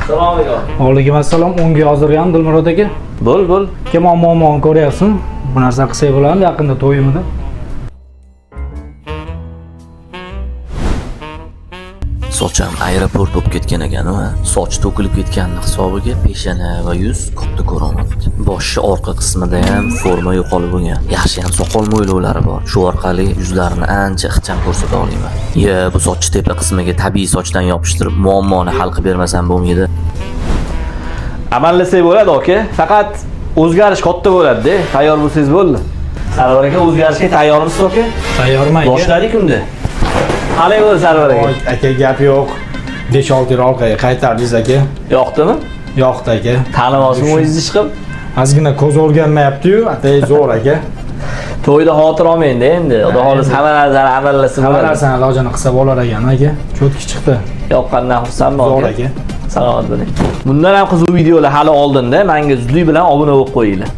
Assalomu alaykum. Alaykum assalom. Unga hozirgan Dilmurod aka. Bo'l. Kemon muammoni ko'ryapsizmi? Bu narsa qilsak bo'ladimi yaqinda to'yimida? Sochim aeroport bo'lib ketgan ekan va soch to'kilib ketganning hisobiga peshana va yuz katta ko'rinyapti. Boshi orqa qismida ham forma yo'qolib bo'lgan. Yaxshi ham soqol mo'ylovlari bor. Shu orqali yuzlarini ancha ixcham ko'rsata olaman. Bu sochni tepa qismiga tabiiy sochdan yopishtirib muammoni hal qilib bermasam bo'lmaydi. Amallasak bo'ladi aka. Faqat o'zgarish katta bo'ladi-da. Tayyor bo'lsangiz bo'ldi. Sarvar aka o'zgarishga tayyormisiz aka? Tayyorman aka. Boshladik unda. Qalay bo'ldi Sarvar aka? Aka gap yo'q. 5-6 yil orqaga qaytardingiz aka. Yoqdimi? Yo'qdi aka. Tanimosim o'zingizni chiqib. Ozgina ko'z o'rganmayapti-yu, atay zo'r aka. To'yda xotir olmaydi endi. Xudo xolis hamma narsani amallasa Hamma bo'ladi. narsani ilojini qilsa bo'lar ekan aka. Cho'tki chiqdi. Yoqqandan xursandman Zo'r aka. Salomat bo'ling. Bundan ham qiziq videolar hali oldinda menga zudlik bilan obuna bo'lib qo'yinglar.